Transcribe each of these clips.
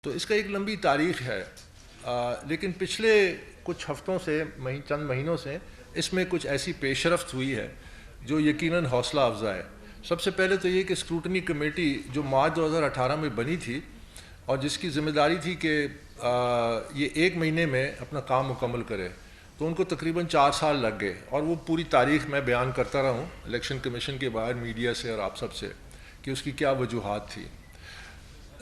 तो इसका एक लंबी तारीख़ है, लेकिन पिछले कुछ हफ्तों से चंद महीनों से इसमें कुछ ऐसी पेशरफ्त हुई है जो यकीनन हौसला अफजा है। सबसे पहले तो ये कि स्क्रूटनी कमेटी जो मार्च 2018 में बनी थी और जिसकी ज़िम्मेदारी थी कि ये 1 महीने में अपना काम मुकम्मल करे, तो उनको तकरीबन 4 साल लग गए और वो पूरी तारीख़ मैं बयान करता रहा हूँ इलेक्शन कमीशन के बाहर मीडिया से और आप सब से कि उसकी क्या वजूहात थी।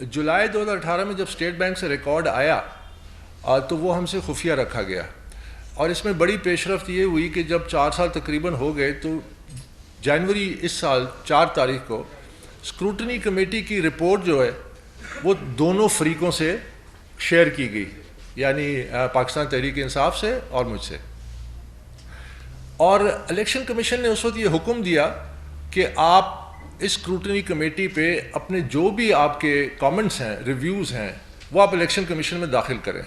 जुलाई 2018 में जब स्टेट बैंक से रिकॉर्ड आया तो वो हमसे खुफिया रखा गया और इसमें बड़ी पेशरफ्त ये हुई कि जब 4 साल तकरीबन हो गए तो जनवरी इस साल 4 तारीख को स्क्रूटनी कमेटी की रिपोर्ट जो है वो दोनों फरीकों से शेयर की गई, यानी पाकिस्तान तहरीक इंसाफ से और मुझसे। और इलेक्शन कमीशन ने उस वक्त ये हुक्म दिया कि आप इस स्क्रूटनी कमेटी पे अपने जो भी आपके कमेंट्स हैं, रिव्यूज़ हैं, वो आप इलेक्शन कमीशन में दाखिल करें।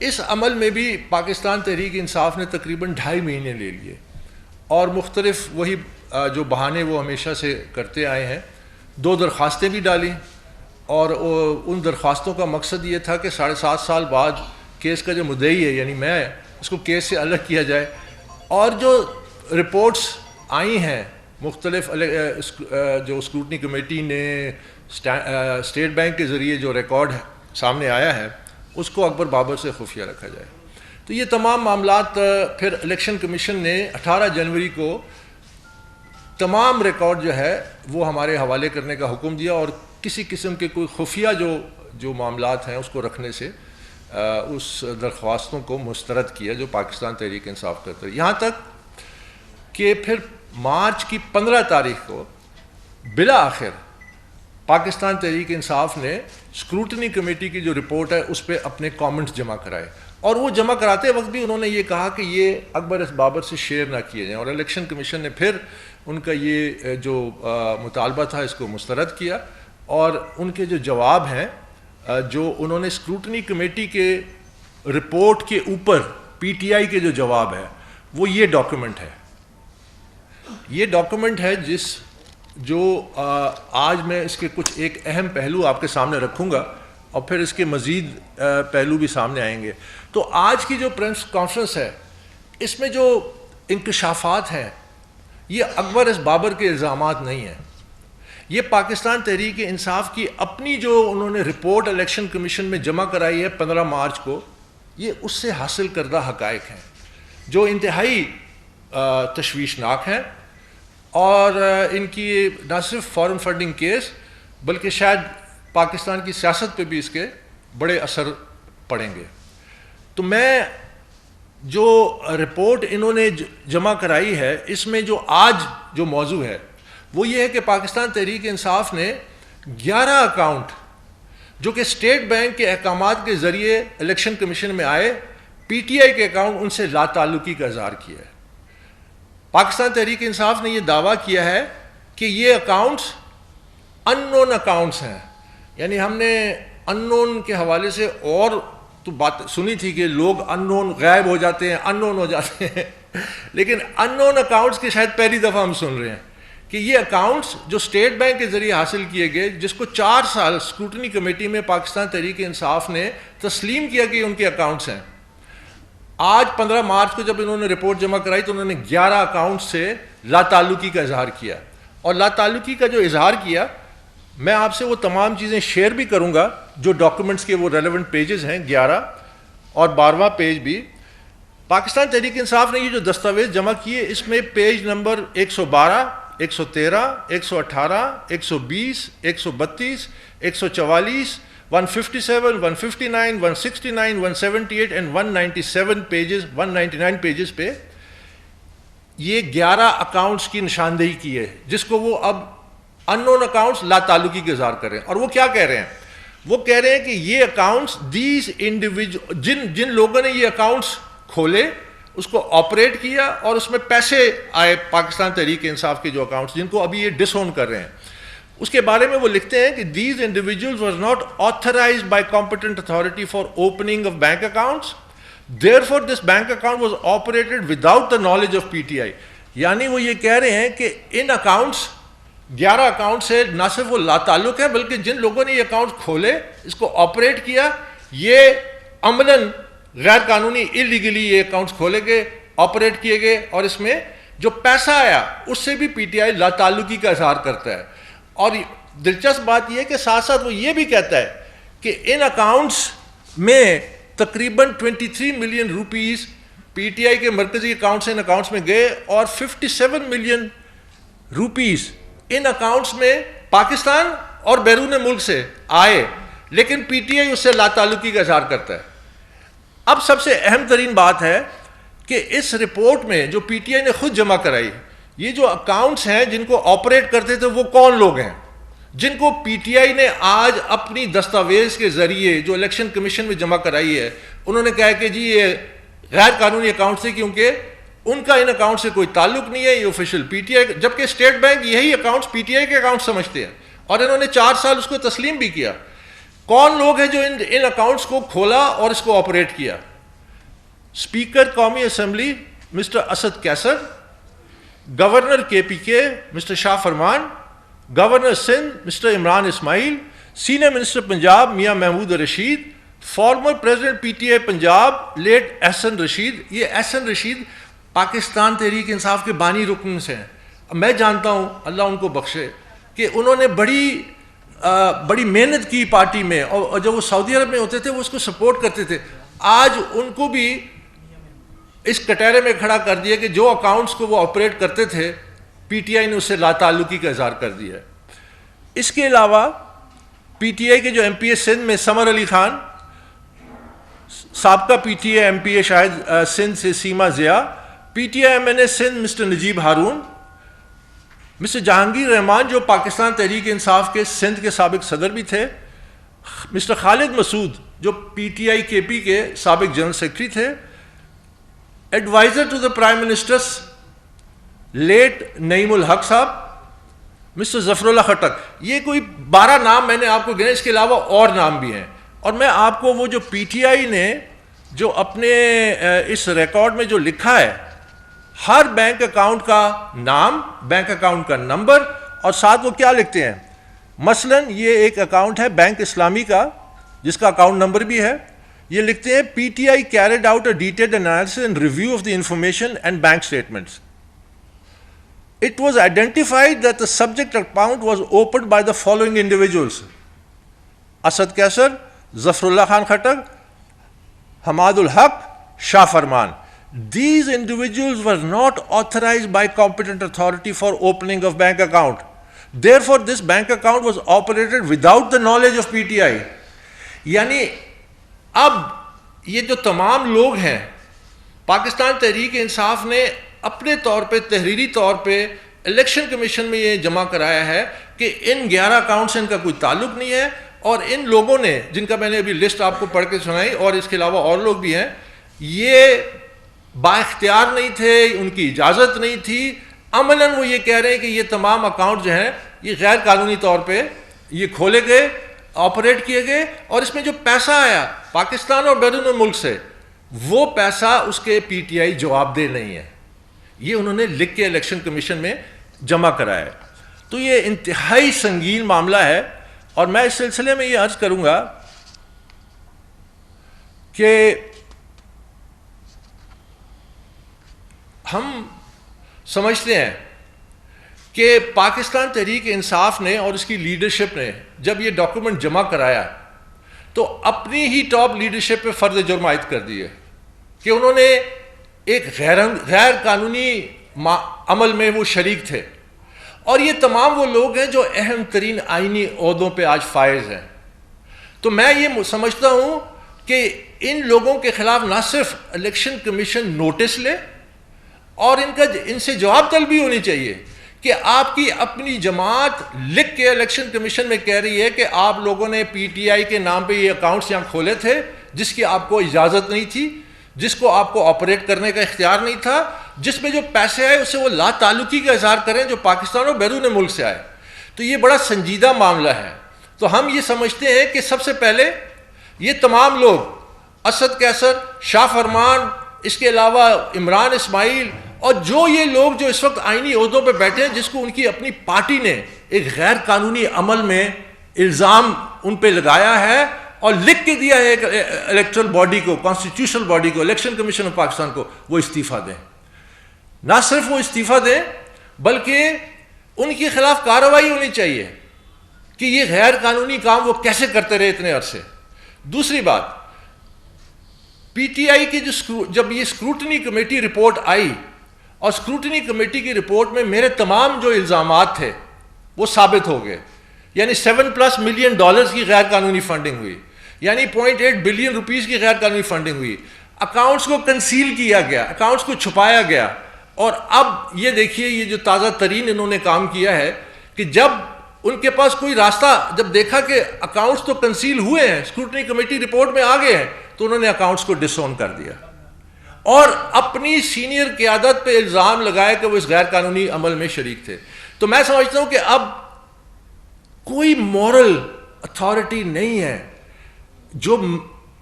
इस अमल में भी पाकिस्तान तहरीक इंसाफ ने तकरीबन 2.5 महीने ले लिए और मुख्तलिफ वही जो बहाने वो हमेशा से करते आए हैं। 2 दरख्वास्तें भी डाली और उन दरख्वास्तों का मकसद ये था कि 7.5 साल बाद केस का जो मुद्दई है यानी मैं, उसको केस से अलग किया जाए। और जो रिपोर्ट्स आई हैं मुख्तलिफ जो स्क्रूटनी कमेटी ने स्टेट बैंक के ज़रिए जो रिकॉर्ड सामने आया है उसको अकबर बाबर से खुफिया रखा जाए। तो ये तमाम मामलात फिर इलेक्शन कमीशन ने 18 जनवरी को तमाम रिकॉर्ड जो है वो हमारे हवाले करने का हुक्म दिया और किसी किस्म के कोई खुफिया जो मामलात हैं उसको रखने से उस दरख्वास्तों को मुस्तरद किया जो पाकिस्तान तहरीक इंसाफ करता है। यहाँ तक कि फिर मार्च की 15 तारीख को बिला आखिर पाकिस्तान तहरीक इंसाफ ने स्क्रूटनी कमेटी की जो रिपोर्ट है उस पर अपने कमेंट्स जमा कराए और वो जमा कराते वक्त भी उन्होंने ये कहा कि ये अकबर बाबर से शेयर ना किए जाएँ। और इलेक्शन कमीशन ने फिर उनका ये जो मुतालबा था इसको मुस्तरद किया और उनके जो जवाब हैं जो उन्होंने स्क्रूटनी कमेटी के रिपोर्ट के ऊपर PTI के जो जवाब है वो ये डॉक्यूमेंट है। ये डॉक्यूमेंट है जो आज मैं इसके कुछ एक अहम पहलू आपके सामने रखूँगा और फिर इसके मज़ीद पहलू भी सामने आएंगे। तो आज की जो प्रेस कॉन्फ्रेंस है इसमें जो इंकशाफात हैं ये अकबर बाबर के इल्ज़ामात नहीं हैं, ये पाकिस्तान तहरीक इंसाफ की अपनी जो उन्होंने रिपोर्ट इलेक्शन कमीशन में जमा कराई है 15 मार्च को, ये उससे हासिल करदा हक़ाइक़ हैं जो इंतहाई तशवीशनाक हैं और इनकी न सिर्फ फॉरेन फंडिंग केस बल्कि शायद पाकिस्तान की सियासत पे भी इसके बड़े असर पड़ेंगे। तो मैं जो रिपोर्ट इन्होंने जमा कराई है इसमें जो आज जो मौजू है वो ये है कि पाकिस्तान तहरीक इंसाफ ने 11 अकाउंट जो कि स्टेट बैंक के अहकामात के ज़रिए इलेक्शन कमीशन में आए, PTI के अकाउंट उनसे लाताल्लुकी का इज़हार किया है। पाकिस्तान तहरीक इंसाफ ने यह दावा किया है कि ये अकाउंट्स अननोन अकाउंट्स हैं, यानी हमने अननोन के हवाले से और तो बात सुनी थी कि लोग अननोन गायब हो जाते हैं, अननोन हो जाते हैं, लेकिन अननोन अकाउंट्स की शायद पहली दफ़ा हम सुन रहे हैं कि ये अकाउंट्स जो स्टेट बैंक के ज़रिए हासिल किए गए, जिसको 4 साल स्क्रूटनी कमेटी में पाकिस्तान तहरीक इंसाफ ने तस्लीम किया कि उनके अकाउंट्स हैं। आज 15 मार्च को जब इन्होंने रिपोर्ट जमा कराई तो उन्होंने 11 अकाउंट से लाताल्लुकी का इजहार किया और लाताल्लुकी का जो इजहार किया मैं आपसे वो तमाम चीज़ें शेयर भी करूँगा जो डॉक्यूमेंट्स के वो रेलेवेंट पेजेस हैं 11 और 12वां पेज भी। पाकिस्तान तहरीक इंसाफ ने ये जो दस्तावेज़ जमा किए इसमें page number 112, 113, 118, 120, 132, 144, 157, 159, 169, 178 and 197 pages 199 pages पे ये 11 अकाउंट्स की निशानदेही की है जिसको वो अब अननोन अकाउंट्स लाताल्लुकी के इज़हार कर रहे हैं। और वो क्या कह रहे हैं? वो कह रहे हैं कि ये अकाउंट्स दीज इंडिविजुअल जिन लोगों ने ये अकाउंट्स खोले उसको ऑपरेट किया और उसमें पैसे आए पाकिस्तान तहरीक इंसाफ के जो अकाउंट्स जिनको अभी ये डिसओन कर रहे हैं, उसके बारे में वो लिखते हैं कि these individuals was not authorised bye competent authority for opening of bank accounts, therefore this bank account was operated without the knowledge of PTI। यानी वो ये कह रहे हैं कि इन अकाउंट्स 11 अकाउंट से ना सिर्फ वो लाताल्लुक है, बल्कि जिन लोगों ने ये अकाउंट खोले, इसको ऑपरेट किया, ये अमलन गैर कानूनी इलीगली ये अकाउंट्स खोले गए, ऑपरेट किए गए, और इसमें जो पैसा आया उससे भी पीटीआई लाताल्लुकी का इजहार करता है। और दिलचस्प बात यह है कि साथ साथ वो ये भी कहता है कि इन अकाउंट्स में तकरीबन 23 मिलियन रुपीस पीटीआई के मरकजी अकाउंट से इन अकाउंट्स में गए, और 57 मिलियन रुपीस इन अकाउंट्स में पाकिस्तान और बैरून मुल्क से आए, लेकिन पीटीआई उससे लाताल्लुकी का इजहार करता है। अब सबसे अहम तरीन बात है कि इस रिपोर्ट में जो पीटीआई ने खुद जमा कराई, ये जो अकाउंट्स हैं जिनको ऑपरेट करते थे वो कौन लोग हैं, जिनको पीटीआई ने आज अपनी दस्तावेज के जरिए जो इलेक्शन कमीशन में जमा कराई है, उन्होंने कहा कि जी ये गैर कानूनी अकाउंट थे क्योंकि उनका इन अकाउंट से कोई ताल्लुक नहीं है, ये ऑफिशियल पीटीआई, जबकि स्टेट बैंक यही अकाउंट्स पीटीआई के अकाउंट समझते हैं, और इन्होंने 4 साल उसको तस्लीम भी किया। कौन लोग हैं जो इन अकाउंट्स को खोला और इसको ऑपरेट किया? स्पीकर कौमी assembly mister Asad Qaiser, governor KPK mister Shah Farman, governor Sindh mister Imran Ismail, senior minister Punjab Mian Mahmood Rasheed, former president PTI Punjab late Ahsan Rasheed. ये एहसन रशीद पाकिस्तान तहरीक इंसाफ के बानी रुकन से हैं। मैं जानता हूँ, अल्लाह उनको बख्शे, कि उन्होंने बड़ी मेहनत की पार्टी में, और जब वो सऊदी अरब में होते थे वो उसको सपोर्ट करते थे। आज उनको भी इस कटहरे में खड़ा कर दिया कि जो अकाउंट्स को वो ऑपरेट करते थे पीटीआई ने उससे लाताल्लुकी का इजहार कर दिया है। इसके अलावा पीटीआई के जो एमपीए सिंध में समर अली खान, साबका पीटीआई एमपीए शायद सिंध से Seema Zia, PTI MNA Sindh mister Najeeb Haroon, mister Jahangir Rehman जो पाकिस्तान तहरीक इंसाफ के सिंध के साबिक सदर भी थे, मिस्टर खालिद मसूद जो पीटीआई केपी के साबिक जनरल सेक्रेटरी थे, adviser to the prime minister's late Naeemul Haq sahab, mister Zafrullah खटक। ये कोई 12 नाम मैंने आपको गिने, इसके अलावा और नाम भी हैं। और मैं आपको वो जो पीटीआई ने जो अपने इस रिकॉर्ड में जो लिखा है, हर बैंक अकाउंट का नाम, बैंक अकाउंट का नंबर, और साथ वो क्या लिखते हैं। मसलन ये एक अकाउंट है बैंक इस्लामी का जिसका अकाउंट नंबर भी है, ये लिखते हैं PTI carried out a detailed analysis and review of the information and bank statements. It was identified that the subject account was opened by the following individuals: Asad Kaisar, Zafrullah Khan Khattak, Hamadul Haq, Shah Farman. These individuals were not authorized by competent authority for opening of bank account. Therefore, this bank account was operated without the knowledge of PTI. यानी अब ये जो तमाम लोग हैं, पाकिस्तान तहरीक इंसाफ ने अपने तौर पे, तहरीरी तौर पे इलेक्शन कमीशन में ये जमा कराया है कि इन 11 अकाउंट से इनका कोई ताल्लुक नहीं है, और इन लोगों ने, जिनका मैंने अभी लिस्ट आपको पढ़ के सुनाई, और इसके अलावा और लोग भी हैं, ये बाइख्तियार नहीं थे, उनकी इजाज़त नहीं थी। अमलन वो ये कह रहे हैं कि ये तमाम अकाउंट जो हैं ये गैर कानूनी तौर पे ये खोले गए, ऑपरेट किए गए, और इसमें जो पैसा आया पाकिस्तान और बैरून मुल्क से, वो पैसा उसके पीटीआई जवाबदेह नहीं है। ये उन्होंने लिख के इलेक्शन कमीशन में जमा कराया है। तो ये इंतहाई संगीन मामला है, और मैं इस सिलसिले में ये अर्ज करूंगा कि हम समझते हैं कि पाकिस्तान तहरीक इंसाफ ने और इसकी लीडरशिप ने जब ये डॉक्यूमेंट जमा कराया तो अपनी ही टॉप लीडरशिप पे फर्ज जुर्म आयद कर दिए कि उन्होंने एक गैर कानूनी अमल में वो शरीक थे, और ये तमाम वो लोग हैं जो अहम तरीन आईनी ओहदों पे आज फायज हैं। तो मैं ये समझता हूँ कि इन लोगों के खिलाफ ना सिर्फ इलेक्शन कमीशन नोटिस ले, और इनसे जवाब तलबी होनी चाहिए कि आपकी अपनी जमात लिख के इलेक्शन कमीशन में कह रही है कि आप लोगों ने पीटीआई के नाम पे ये अकाउंट्स यहाँ खोले थे जिसकी आपको इजाज़त नहीं थी, जिसको आपको ऑपरेट करने का इख्तियार नहीं था, जिसमें जो पैसे आए उससे वो लाताल्लुकी का इजहार करें जो पाकिस्तान और बैरून मुल्क से आए। तो ये बड़ा संजीदा मामला है। तो हम ये समझते हैं कि सबसे पहले ये तमाम लोग, असद कैसर, शाह फरमान, इसके अलावा इमरान इस्माइल और जो ये लोग जो इस वक्त आईनी ओहदों पे बैठे हैं, जिसको उनकी अपनी पार्टी ने एक गैर कानूनी अमल में इल्ज़ाम उन पे लगाया है और लिख के दिया है इलेक्टोरल बॉडी को, कॉन्स्टिट्यूशनल बॉडी को, इलेक्शन कमीशन ऑफ पाकिस्तान को, वो इस्तीफ़ा दें। ना सिर्फ वो इस्तीफ़ा दें बल्कि उनके खिलाफ कार्रवाई होनी चाहिए कि ये गैर कानूनी काम वो कैसे करते रहे इतने अरसे। दूसरी बात, पीटीआई की जब ये स्क्रूटनी कमेटी रिपोर्ट आई और स्क्रूटनी कमेटी की रिपोर्ट में मेरे तमाम जो इल्ज़ामात थे वो साबित हो गए, यानी $7+ मिलियन की गैर कानूनी फंडिंग हुई, यानी 0.8 बिलियन रुपीस की गैर कानूनी फंडिंग हुई, अकाउंट्स को कंसील किया गया, अकाउंट्स को छुपाया गया। और अब ये देखिए, ये जो ताज़ा तरीन इन्होंने काम किया है कि जब उनके पास कोई रास्ता, जब देखा कि अकाउंट्स तो कंसील हुए हैं, स्क्रूटनी कमेटी रिपोर्ट में आ गए हैं, तो उन्होंने अकाउंट्स को डिसोन कर दिया और अपनी सीनियर क़यादत पे इल्ज़ाम लगाया कि वो इस गैर कानूनी अमल में शरीक थे। तो मैं समझता हूँ कि अब कोई मॉरल अथॉरिटी नहीं है। जो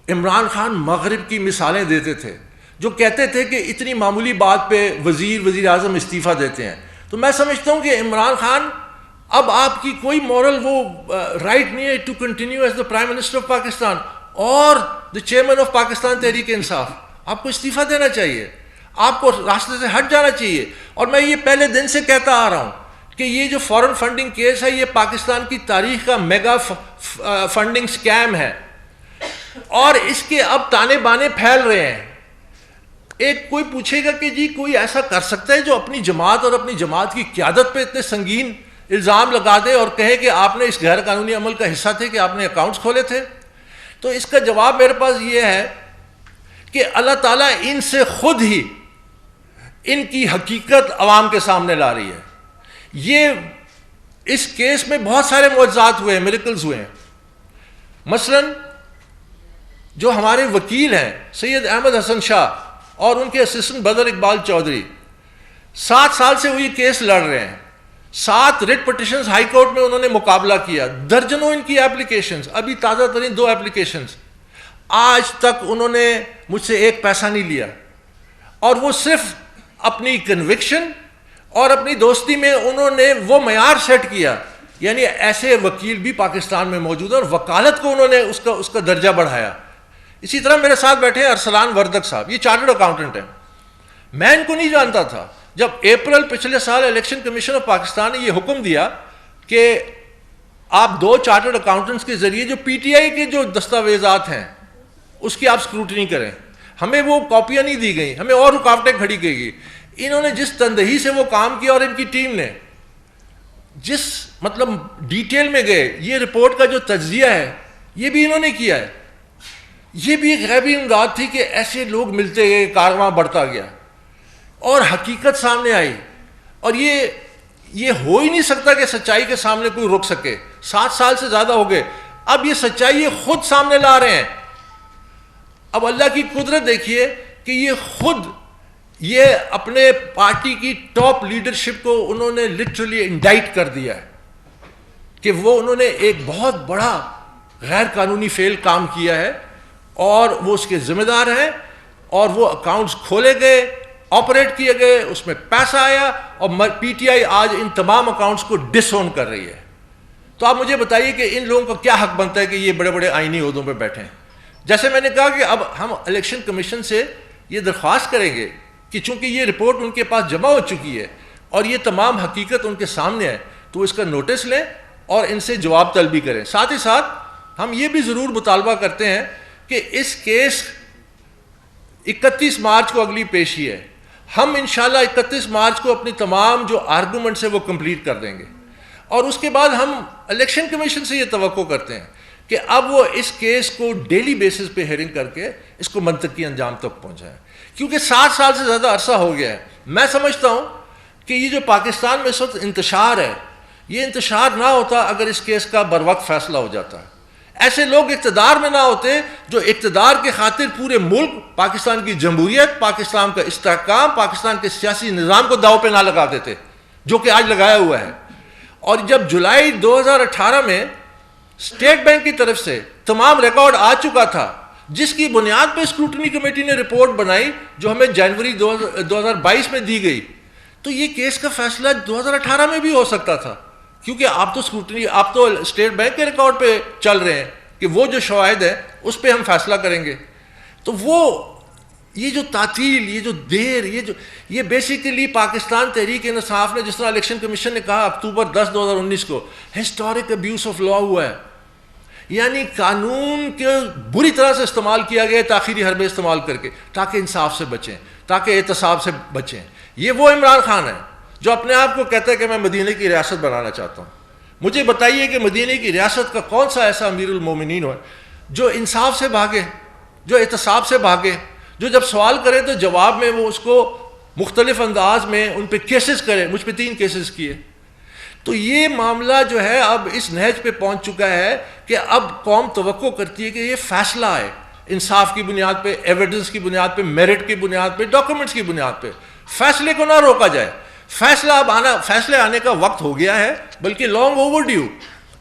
इमरान खान मगरिब की मिसालें देते थे, जो कहते थे कि इतनी मामूली बात पे वज़ीर आज़म इस्तीफ़ा देते हैं, तो मैं समझता हूँ कि इमरान खान, अब आपकी कोई मॉरल वो राइट नहीं है to continue as the prime minister of Pakistan और the chairman of Pakistan Tehreek Insaf. आपको इस्तीफ़ा देना चाहिए, आपको रास्ते से हट जाना चाहिए। और मैं ये पहले दिन से कहता आ रहा हूँ कि ये जो फॉरेन फंडिंग केस है, ये पाकिस्तान की तारीख का मेगा फंडिंग स्कैम है और इसके अब ताने बाने फैल रहे हैं। एक कोई पूछेगा कि जी कोई ऐसा कर सकता है जो अपनी जमात और अपनी जमात की क़यादत पे इतने संगीन इल्ज़ाम लगा दे और कहे कि आपने इस गैर कानूनी अमल का हिस्सा थे, कि आपने अकाउंट्स खोले थे? तो इसका जवाब मेरे पास ये है कि अल्लाह ताला इनसे खुद ही इनकी हकीकत अवाम के सामने ला रही है। ये इस केस में बहुत सारे मुअज्जात हुए हैं, मिरेकल्स हुए हैं। मसलन जो हमारे वकील हैं सैयद अहमद हसन शाह और उनके असिस्टेंट बदर इकबाल चौधरी 7 साल से वो ये केस लड़ रहे हैं। 7 रिट पिटिशंस हाई कोर्ट में उन्होंने मुकाबला किया, दर्जनों इनकी एप्लीकेशंस, अभी ताज़ा तरीन 2 एप्लीकेशंस। आज तक उन्होंने मुझसे 1 पैसा नहीं लिया और वो सिर्फ अपनी कन्विक्शन और अपनी दोस्ती में उन्होंने वो मयार सेट किया, यानी ऐसे वकील भी पाकिस्तान में मौजूद है और वकालत को उन्होंने उसका दर्जा बढ़ाया। इसी तरह मेरे साथ बैठे हैं अरसलान वर्दक साहब, ये चार्टर्ड अकाउंटेंट हैं। मैं इनको नहीं जानता था। जब अप्रैल पिछले साल इलेक्शन कमीशन ऑफ पाकिस्तान ने ये हुक्म दिया कि आप 2 चार्टर्ड अकाउंटेंट्स के जरिए जो पीटीआई के जो दस्तावेजात हैं उसकी आप स्क्रूटनी करें, हमें वो कॉपियां नहीं दी गई, हमें और रुकावटें खड़ी की गई। इन्होंने जिस तंदही से वो काम किया और इनकी टीम ने जिस मतलब डिटेल में गए, ये रिपोर्ट का जो तज्जिया है ये भी इन्होंने किया है। ये भी एक गैबी इमदाद थी कि ऐसे लोग मिलते गए, कारवां बढ़ता गया और हकीकत सामने आई। और ये हो ही नहीं सकता कि सच्चाई के सामने कोई रुक सके। 7 साल से ज़्यादा हो गए, अब ये सच्चाई ये खुद सामने ला रहे हैं। अब अल्लाह की कुदरत देखिए कि ये खुद ये अपने पार्टी की टॉप लीडरशिप को उन्होंने लिटरली इंडाइट कर दिया है कि वो उन्होंने एक बहुत बड़ा गैर कानूनी फेल काम किया है और वो उसके जिम्मेदार हैं। और वो अकाउंट्स खोले गए, ऑपरेट किए गए, उसमें पैसा आया और पीटीआई आज इन तमाम अकाउंट्स को डिसओन कर रही है। तो आप मुझे बताइए कि इन लोगों का क्या हक बनता है कि ये बड़े बड़े आईनी ओहदों पे बैठे हैं। जैसे मैंने कहा कि अब हम इलेक्शन कमीशन से ये दरख्वास्त करेंगे कि चूंकि ये रिपोर्ट उनके पास जमा हो चुकी है और ये तमाम हकीकत उनके सामने है, तो इसका नोटिस लें और इनसे जवाब तलबी करें। साथ ही साथ हम ये भी ज़रूर मुतालबा करते हैं कि इस केस 31 मार्च को अगली पेशी है, हम इंशाल्लाह 31 मार्च को अपनी तमाम जो आर्गूमेंट्स है वो कंप्लीट कर देंगे और उसके बाद हम इलेक्शन कमीशन से ये तवक्को करते हैं कि अब वो इस केस को डेली बेसिस पे हेयरिंग करके इसको मंतकी अंजाम तक पहुंचाएं, क्योंकि 7 साल से ज़्यादा अरसा हो गया है। मैं समझता हूँ कि ये जो पाकिस्तान में इस वक्त इंतशार है, ये इंतशार ना होता अगर इस केस का बर वक्त फैसला हो जाता। ऐसे लोग इक़्तिदार में ना होते जो इक़्तिदार के खातिर पूरे मुल्क, पाकिस्तान की जमहूरियत, पाकिस्तान का इस्तेहकाम, पाकिस्तान के सियासी निज़ाम को दाव पे ना लगा देते, जो कि आज लगाया हुआ है। और जब जुलाई 2018 में स्टेट बैंक की तरफ से तमाम रिकॉर्ड आ चुका था, जिसकी बुनियाद पे स्क्रूटनी कमेटी ने रिपोर्ट बनाई जो हमें जनवरी 2022 में दी गई। तो ये केस का फैसला 2018 में भी हो सकता था, क्योंकि आप तो स्क्रूटनी, आप तो स्टेट बैंक के रिकॉर्ड पे चल रहे हैं कि वो जो शवाहिद है उस पर हम फैसला करेंगे। तो वो ये जो तातील, ये जो देर, ये बेसिकली पाकिस्तान तहरीक इंसाफ ने, जिस तरह इलेक्शन कमीशन ने कहा अक्टूबर 10 2019 को, हिस्टोरिक अब्यूज ऑफ लॉ हुआ है, यानी कानून के बुरी तरह से इस्तेमाल किया गया ताखीरी हरबे इस्तेमाल करके, ताकि इंसाफ से बचें, ताकि एहतसाब से बचें। ये वो इमरान खान है जो अपने आप को कहता है कि मैं मदीने की रियासत बनाना चाहता हूँ। मुझे बताइए कि मदीने की रियासत का कौन सा ऐसा अमीरुल मोमिनीन हो जो इंसाफ से भागे, जो एहतसाब से भागे, जो जब सवाल करे तो जवाब में वो उसको मुख्तलिफ अंदाज में उन पर केसेस करे। मुझ पर 3 केसेस किए। तो ये मामला जो है अब इस नहज पे पहुंच चुका है कि अब कौम तवक्को करती है कि ये फैसला है इंसाफ की बुनियाद पे, एविडेंस की बुनियाद पे, मेरिट की बुनियाद पे, डॉक्यूमेंट्स की बुनियाद पे। फैसले को ना रोका जाए। फैसले आने का वक्त हो गया है, बल्कि लॉन्ग ओवर ड्यू,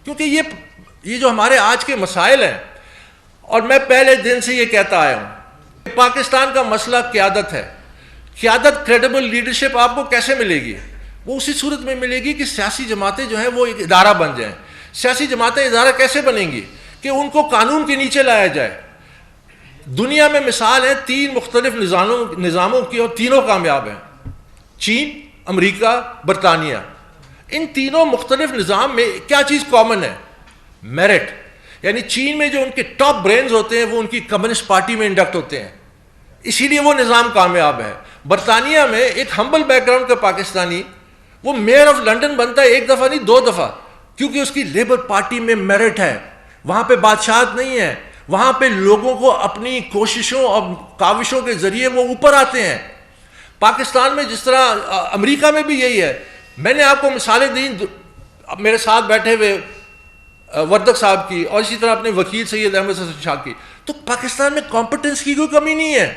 क्योंकि ये जो हमारे आज के मसाइल हैं, और मैं पहले दिन से ये कहता आया हूँ, पाकिस्तान का मसला क़यादत है। क़यादत, क्रेडिबल लीडरशिप आपको कैसे मिलेगी? वो उसी सूरत में मिलेगी कि सियासी जमातें जो हैं वो एक इदारा बन जाएं। सियासी जमातें इदारा कैसे बनेंगी? कि उनको कानून के नीचे लाया जाए। दुनिया में मिसाल है 3 मुख्तलिफ निज़ामों की, और तीनों कामयाब हैं। चीन, अमेरिका, बरतानिया। इन तीनों मुख्तलिफ निज़ाम में क्या चीज़ कॉमन है? मेरिट। यानी चीन में जो उनके टॉप ब्रेन्स होते हैं वो उनकी कम्युनिस्ट पार्टी में इंडक्ट होते हैं, इसीलिए वो निज़ाम कामयाब है। बरतानिया में एक हम्बल बैकग्राउंड का पाकिस्तानी वो मेयर ऑफ लंदन बनता है 1 दफ़ा नहीं 2 दफ़ा, क्योंकि उसकी लेबर पार्टी में मेरिट है। वहाँ पे बादशाहत नहीं है, वहाँ पे लोगों को अपनी कोशिशों और काविशों के ज़रिए वो ऊपर आते हैं। पाकिस्तान में जिस तरह, अमेरिका में भी यही है। मैंने आपको मिसालें दी मेरे साथ बैठे हुए वर्दक साहब की, और इसी तरह अपने वकील सैयद अहमद हसन शाह की। तो पाकिस्तान में कॉम्पिटेंस की कोई कमी नहीं है।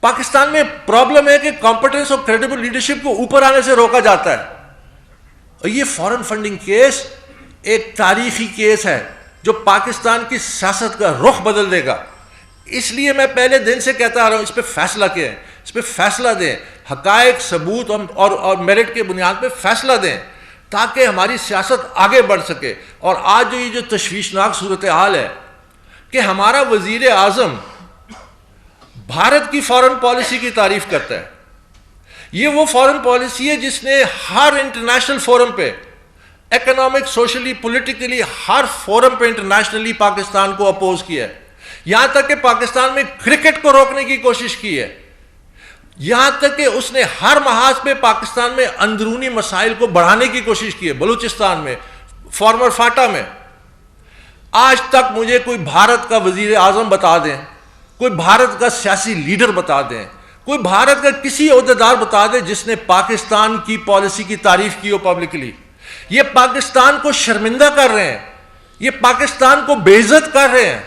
पाकिस्तान में प्रॉब्लम है कि कॉम्पिटेंस और क्रेडिबल लीडरशिप को ऊपर आने से रोका जाता है। और ये फॉरेन फंडिंग केस एक तारीखी केस है जो पाकिस्तान की सियासत का रुख बदल देगा। इसलिए मैं पहले दिन से कहता आ रहा हूँ, इस पर फैसला क्या है, इस पर फैसला दें, हकायक, सबूत और मेरिट के बुनियाद पर फैसला दें, ताकि हमारी सियासत आगे बढ़ सके। और आज जो ये जो तशवीशनाक सूरत हाल है कि हमारा वजीर आज़म भारत की फॉरेन पॉलिसी की तारीफ करता है। ये वो फॉरेन पॉलिसी है जिसने हर इंटरनेशनल फोरम पे, इकोनॉमिक, सोशली, पॉलिटिकली, हर फोरम पे इंटरनेशनली पाकिस्तान को अपोज किया है। यहां तक कि पाकिस्तान में क्रिकेट को रोकने की कोशिश की है। यहां तक कि उसने हर महाज पे पाकिस्तान में अंदरूनी मसाइल को बढ़ाने की कोशिश की है। बलूचिस्तान में, फॉर्मर फाटा में। आज तक मुझे कोई भारत का वजीर आजम बता दें, कोई भारत का सियासी लीडर बता दें, कोई भारत का किसी ओहदेदार बता दें जिसने पाकिस्तान की पॉलिसी की तारीफ की हो पब्लिकली। ये पाकिस्तान को शर्मिंदा कर रहे हैं, ये पाकिस्तान को बेइज्जत कर रहे हैं।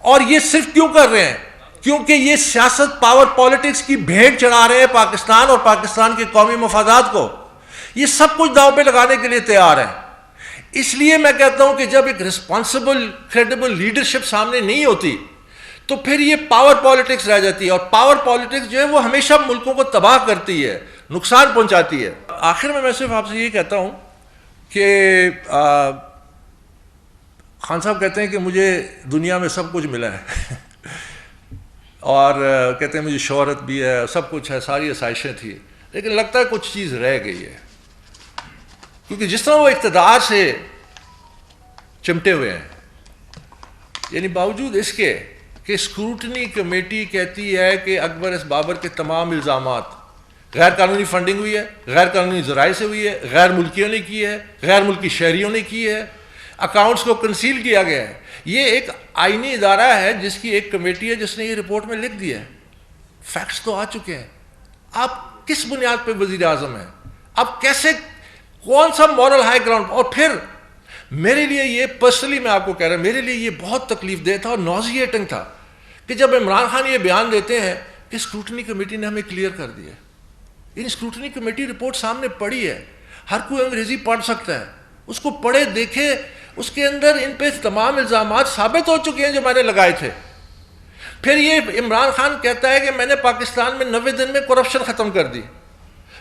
और ये सिर्फ क्यों कर रहे हैं? क्योंकि ये सियासत, पावर पॉलिटिक्स की भेंट चढ़ा रहे हैं पाकिस्तान और पाकिस्तान के कौमी मफादात को। ये सब कुछ दांव पे लगाने के लिए तैयार है। इसलिए मैं कहता हूं कि जब एक रिस्पॉन्सिबल, क्रेडिबल लीडरशिप सामने नहीं होती तो फिर ये पावर पॉलिटिक्स रह जाती है। और पावर पॉलिटिक्स जो है वो हमेशा मुल्कों को तबाह करती है, नुकसान पहुंचाती है। आखिर में मैं सिर्फ आपसे ये कहता हूं कि खान साहब कहते हैं कि मुझे दुनिया में सब कुछ मिला है और कहते हैं मुझे शोहरत भी है, सब कुछ है, सारी आसाइशें थी, लेकिन लगता है कुछ चीज़ रह गई है। क्योंकि जिस तरह वो इक़्तिदार से चिमटे हुए हैं, यानी बावजूद इसके कि स्क्रूटनी कमेटी कहती है कि अकबर इस बाबर के तमाम इल्ज़ामात गैर कानूनी फंडिंग हुई है, गैर कानूनी ज़राए से हुई है, गैर मुल्कियों ने की है, गैर मुल्की शहरियों ने की है, अकाउंट्स को कंसील किया गया है। ये एक आईनी इदारा है जिसकी एक कमेटी है जिसने ये रिपोर्ट में लिख दिया है। फैक्ट्स तो आ चुके हैं। आप किस बुनियाद पे वजीर आजम हैं? आप कैसे, कौन सा मॉरल हाई ग्राउंड? और फिर मेरे लिए ये पर्सनली, मैं आपको कह रहा हूं, मेरे लिए ये बहुत तकलीफ दे था और नॉजिएटिंग था कि जब इमरान खान ये बयान देते हैं कि स्क्रूटनी कमेटी ने हमें क्लियर कर दिया। इन स्क्रूटनी कमेटी रिपोर्ट सामने पड़ी है, हर कोई अंग्रेजी पढ़ सकता है, उसको पढ़े, देखे, उसके अंदर इन पे तमाम इल्ज़ामात साबित हो चुके हैं जो मैंने लगाए थे। फिर ये इमरान खान कहता है कि मैंने पाकिस्तान में 90 दिन में करप्शन ख़त्म कर दी,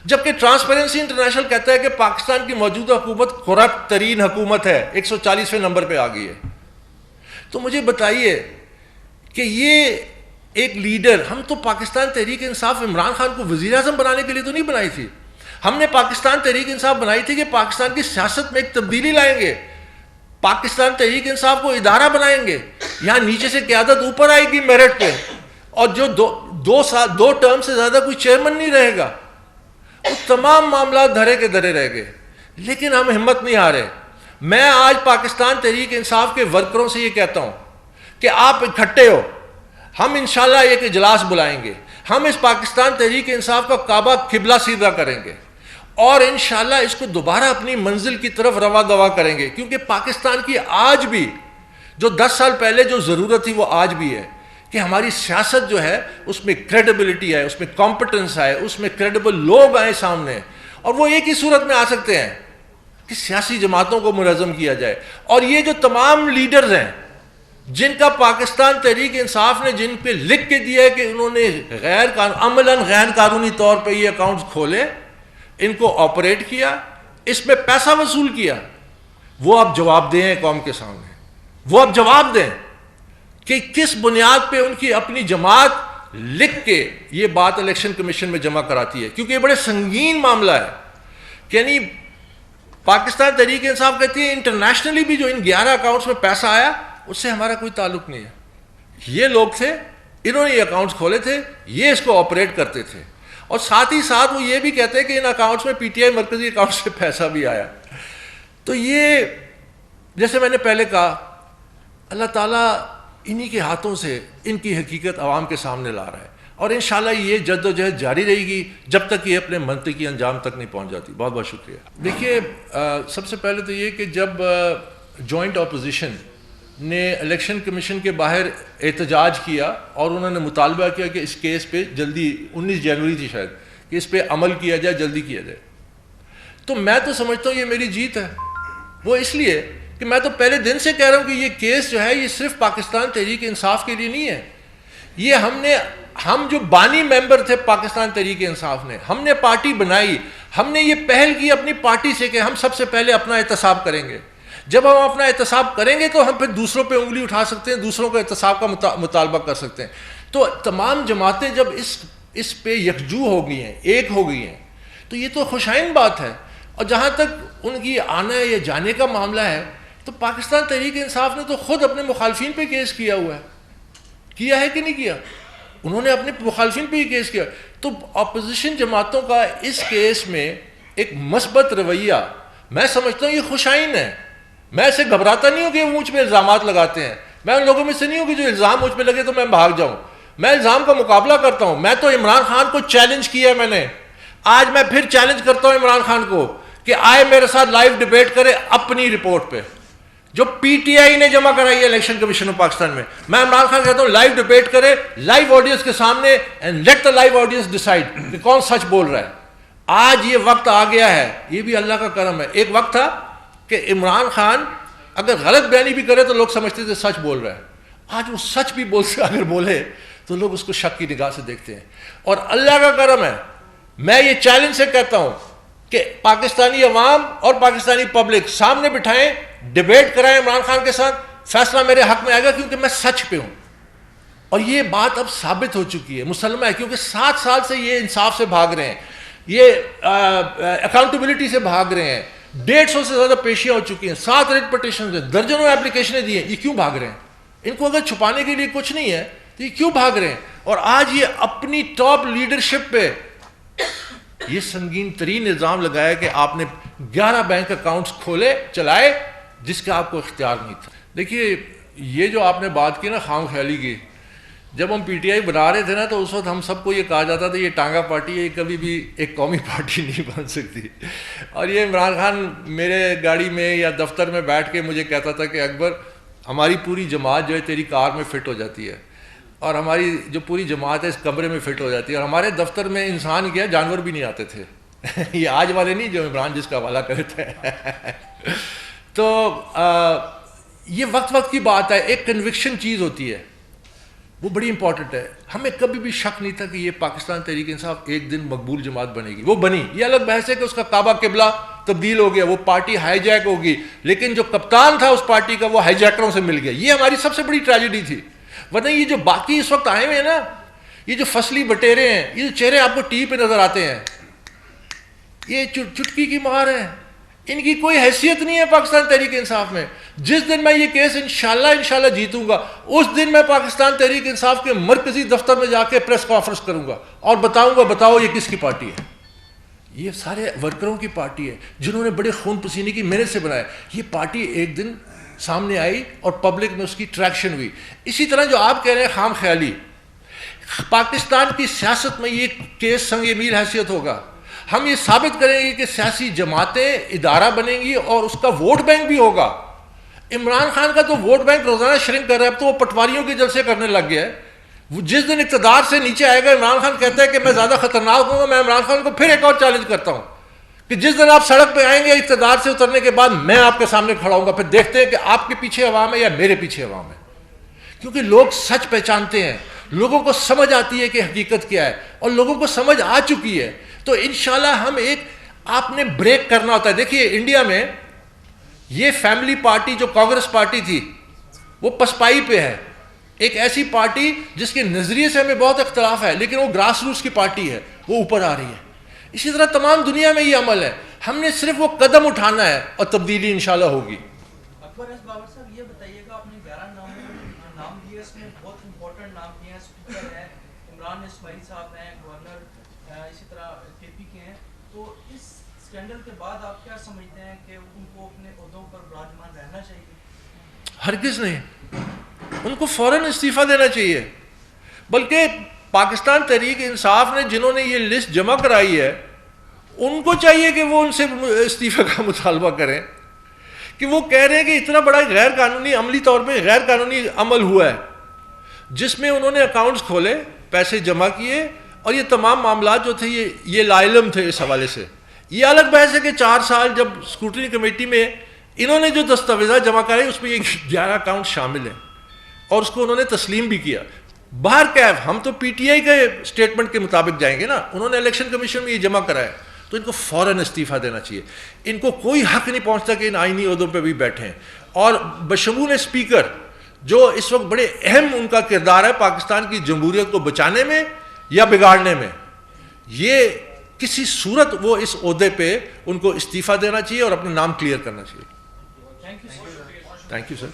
जबकि ट्रांसपेरेंसी इंटरनेशनल कहता है कि पाकिस्तान की मौजूदा हुकूमत करप्ट तरीन हुकूमत है, 140वें नंबर पे आ गई है। तो मुझे बताइए कि ये एक लीडर, हम तो पाकिस्तान तहरीक इंसाफ इमरान खान को वज़ीर आज़म बनाने के लिए तो नहीं बनाई थी, हमने पाकिस्तान तहरीक इंसाफ बनाई थी कि पाकिस्तान की सियासत में एक तब्दीली लाएंगे, पाकिस्तान तहरीक इंसाफ को इदारा बनाएंगे, यहाँ नीचे से क़यादत ऊपर आएगी मेरिट पे, और जो दो टर्म से ज़्यादा कोई चेयरमैन नहीं रहेगा। वो तमाम मामला धरे के धरे रह गए, लेकिन हम हिम्मत नहीं हारे। मैं आज पाकिस्तान तहरीक इंसाफ के वर्करों से ये कहता हूँ कि आप इकट्ठे हो, हम इंशाल्लाह एक इजलास बुलाएंगे, हम इस पाकिस्तान तहरीक इंसाफ का काबा किबला सीधा करेंगे और इंशाल्लाह इसको दोबारा अपनी मंजिल की तरफ रवा दवा करेंगे, क्योंकि पाकिस्तान की आज भी जो 10 साल पहले जो ज़रूरत थी वो आज भी है कि हमारी सियासत जो है उसमें क्रेडिबिलिटी है, उसमें कॉम्पिटेंस है, उसमें क्रेडिबल लोग आए सामने, और वो एक ही सूरत में आ सकते हैं कि सियासी जमातों को मुनज़्ज़म किया जाए। और ये जो तमाम लीडर्स हैं जिनका पाकिस्तान तहरीक इंसाफ ने जिन पे लिख के दिया है कि उन्होंने अमलन गैर कानूनी तौर पर ये अकाउंट्स खोले, इनको ऑपरेट किया, इसमें पैसा वसूल किया, वो अब जवाब दें कौम के सामने, वो अब जवाब दें कि किस बुनियाद पे उनकी अपनी जमात लिख के ये बात इलेक्शन कमीशन में जमा कराती है, क्योंकि ये बड़े संगीन मामला है। यानी पाकिस्तान तहरीक इंसाफ कहती है इंटरनेशनली भी जो इन 11 अकाउंट्स में पैसा आया उससे हमारा कोई ताल्लुक नहीं है, ये लोग थे, इन्होंने ये अकाउंट्स खोले थे, ये इसको ऑपरेट करते थे, और साथ ही साथ वो ये भी कहते हैं कि इन अकाउंट्स में पीटीआई मरकजी अकाउंट से पैसा भी आया। तो ये जैसे मैंने पहले कहा, अल्लाह ताला इन्हीं के हाथों से इनकी हकीकत आवाम के सामने ला रहा है, और इंशाल्लाह ये जद्दोजहद जारी रहेगी जब तक ये अपने मंतकी अंजाम तक नहीं पहुँच जाती। बहुत बहुत शुक्रिया। देखिए, सबसे पहले तो ये कि जब जॉइंट अपोजिशन ने इलेक्शन कमीशन के बाहर एहतजाज किया और उन्होंने मुतालबा किया कि इस केस पे जल्दी, 19 जनवरी थी शायद, कि इस पे अमल किया जाए, जल्दी किया जाए, तो मैं तो समझता हूँ ये मेरी जीत है। वो इसलिए कि मैं तो पहले दिन से कह रहा हूँ कि ये केस जो है ये सिर्फ पाकिस्तान तहरीक इंसाफ के लिए नहीं है, ये हम जो बानी मेंबर थे पाकिस्तान तहरीक इंसाफ ने, हमने पार्टी बनाई, हमने ये पहल की अपनी पार्टी से कि हम सबसे पहले अपना एहतसाब करेंगे। जब हम अपना एहतसाब करेंगे तो हम फिर दूसरों पे उंगली उठा सकते हैं, दूसरों का एहतसाब का मुतालबा कर सकते हैं। तो तमाम जमातें जब इस पे यकजू हो गई हैं, एक हो गई हैं, तो ये तो खुशाइन बात है। और जहाँ तक उनकी आने या जाने का मामला है, तो पाकिस्तान तहरीक इंसाफ ने तो खुद अपने मुखालफिन पे केस किया हुआ है, किया है कि नहीं किया? उन्होंने अपने मुखालफिन पे ही केस किया। तो अपोजिशन जमातों का इस केस में एक मस्बत रवैया, मैं समझता हूँ ये खुशाइन है। मैं ऐसे घबराता नहीं हूँ कि वो मुझ पर इल्ज़ामात लगाते हैं, मैं उन लोगों में से नहीं हूँ कि जो इल्ज़ाम मुझ पर लगे तो मैं भाग जाऊँ, मैं इल्ज़ाम का मुकाबला करता हूँ। मैं तो इमरान खान को चैलेंज किया मैंने, आज मैं फिर चैलेंज करता हूँ इमरान खान को कि आए मेरे साथ लाइव डिबेट करे अपनी रिपोर्ट पे जो पीटीआई ने जमा कराई है इलेक्शन कमीशन ऑफ पाकिस्तान में। मैं इमरान खान कहता हूँ लाइव डिबेट करे, लाइव ऑडियंस के सामने, and let the live audience decide कि कौन सच बोल रहा है। आज ये वक्त आ गया है, ये भी अल्लाह का करम है। एक वक्त था कि इमरान खान अगर गलत बयानी भी करे तो लोग समझते थे सच बोल रहा है, आज वो सच भी अगर बोले तो लोग उसको शक की निगाह से देखते हैं। और अल्लाह का करम है, मैं ये चैलेंज से कहता हूं कि पाकिस्तानी अवाम और पाकिस्तानी पब्लिक सामने बिठाएं, डिबेट कराएं इमरान खान के साथ, फैसला मेरे हक में आएगा क्योंकि मैं सच पे हूं। और ये बात अब साबित हो चुकी है, मुसलमा है, क्योंकि 7 साल से ये इंसाफ से भाग रहे हैं, ये अकाउंटेबिलिटी से भाग रहे हैं, 150 से ज़्यादा पेशियां हो चुकी हैं, 7 रिट पिटीशन हैं, दर्जनों एप्लीकेशनें दी हैं। ये क्यों भाग रहे हैं? इनको अगर छुपाने के लिए कुछ नहीं है तो ये क्यों भाग रहे हैं? और आज ये अपनी टॉप लीडरशिप पे ये संगीन तरीन इल्ज़ाम लगाया कि आपने 11 बैंक अकाउंट्स खोले, चलाए, जिसका आपको इख्तियार नहीं था। देखिए, ये जो आपने बात की ना खाम ख्याली की, जब हम पीटीआई बना रहे थे ना, तो उस वक्त हम सबको ये कहा जाता था ये टांगा पार्टी है, ये कभी भी एक कौमी पार्टी नहीं बन सकती। और ये इमरान खान मेरे गाड़ी में या दफ्तर में बैठ के मुझे कहता था कि अकबर, हमारी पूरी जमात जो है तेरी कार में फ़िट हो जाती है, और हमारी जो पूरी जमात है इस कमरे में फ़िट हो जाती है, और हमारे दफ्तर में इंसान क्या जानवर भी नहीं आते थे। ये आज वाले नहीं जो इमरान जिसका हवाला करते हैं। तो ये वक्त वक्त की बात है, एक कन्विक्शन चीज़ होती है। वो बड़ी इंपॉर्टेंट है। हमें कभी भी शक नहीं था कि ये पाकिस्तान तहरीक इंसाफ एक दिन मकबूल जमात बनेगी। वो बनी। ये अलग बहस है कि उसका काबा किबला तब्दील हो गया, वो पार्टी हाईजैक होगी, लेकिन जो कप्तान था उस पार्टी का वो हाईजैकरों से मिल गया। ये हमारी सबसे बड़ी ट्रेजेडी थी। वरना ये जो बाकी इस वक्त आए हुए हैं ना, ये जो फसली बटेरे हैं, ये जो चेहरे आपको टीवी पे नजर आते हैं, ये चुटकी की मार है, इनकी कोई हैसियत नहीं है पाकिस्तान तहरीक इंसाफ में। जिस दिन मैं ये केस इंशाल्लाह जीतूंगा, उस दिन मैं पाकिस्तान तहरीक इंसाफ के मरकजी दफ्तर में जाके प्रेस कॉन्फ्रेंस करूंगा और बताऊंगा, बताओ ये किसकी पार्टी है। ये सारे वर्करों की पार्टी है जिन्होंने बड़े खून पसीने की मेहनत से बनाया। ये पार्टी एक दिन सामने आई और पब्लिक में उसकी ट्रैक्शन हुई। इसी तरह जो आप कह रहे हैं खाम ख्याली, पाकिस्तान की सियासत में ये केस संग मील हैसियत होगा। हम ये साबित करेंगे कि सियासी जमातें इदारा बनेंगी और उसका वोट बैंक भी होगा। इमरान खान का तो वोट बैंक रोजाना श्रिंक कर रहा है। अब तो वो पटवारियों के जलसे करने लग गया है। वो जिस दिन इक़्तिदार से नीचे आएगा, इमरान खान कहता है कि मैं ज़्यादा खतरनाक हूँ, मैं इमरान खान को फिर एक और चैलेंज करता हूँ कि जिस दिन आप सड़क पे आएंगे इक़्तिदार से उतरने के बाद, मैं आपके सामने खड़ा हूँगा, फिर देखते हैं कि आपके पीछे अवाम है या मेरे पीछे अवाम है। क्योंकि लोग सच पहचानते हैं, लोगों को समझ आती है कि हकीकत क्या है, और लोगों को समझ आ चुकी है। तो इंशाल्लाह हम एक, आपने ब्रेक करना होता है। देखिए इंडिया में ये फैमिली पार्टी जो कांग्रेस पार्टी थी वो पसपाई पे है, एक ऐसी पार्टी जिसके नजरिए से हमें बहुत इख्तलाफ है, लेकिन वो ग्रास रूट्स की पार्टी है, वो ऊपर आ रही है। इसी तरह तमाम दुनिया में ये अमल है। हमने सिर्फ वो कदम उठाना है और तब्दीली इंशाल्लाह होगी। अकबर एस बाबर साहब, ये बताइएगा, आपने 11 नाम दिए, इसमें बहुत इंपॉर्टेंट नाम दिए हैं। स्पीकर है, इमरान इस्माइल साहब हैं, गवर्नर इसी तरह केपी के हैं। तो इस स्कैंडल के बाद आप क्या समझते हैं कि उनको अपने ओहदों पर विराजमान रहना चाहिए? हरगिज़ नहीं, उनको फौरन इस्तीफ़ा देना चाहिए। बल्कि पाकिस्तान तहरीक इंसाफ ने जिन्होंने ये लिस्ट जमा कराई है, उनको चाहिए कि वो उनसे इस्तीफ़ा का मुतालबा करें कि वो कह रहे हैं कि इतना बड़ा गैर कानूनी, अमली तौर पे गैर कानूनी अमल हुआ है जिसमें उन्होंने अकाउंट्स खोले, पैसे जमा किए, और ये तमाम मामला जो थे ये लाइलम थे। इस हवाले से ये अलग बहस है कि 4 साल जब स्क्रूटनी कमेटी में इन्होंने जो दस्तावेजा जमा कराए उसमें ये 11 अकाउंट शामिल हैं और उसको उन्होंने तस्लीम भी किया। बाहर कैफ हम तो पीटीआई के स्टेटमेंट के मुताबिक जाएंगे ना, उन्होंने इलेक्शन कमीशन में ये जमा कराया, तो इनको फौरन इस्तीफ़ा देना चाहिए। इनको कोई हक नहीं पहुंचता कि इन आईनी ओहदों पे भी बैठे हैं। और बशमूल स्पीकर जो इस वक्त बड़े अहम उनका किरदार है पाकिस्तान की जमहूरियत को बचाने में या बिगाड़ने में, ये किसी सूरत वो इस ओहदे पे उनको इस्तीफ़ा देना चाहिए और अपना नाम क्लियर करना चाहिए। Thank you sir. Thank you sir.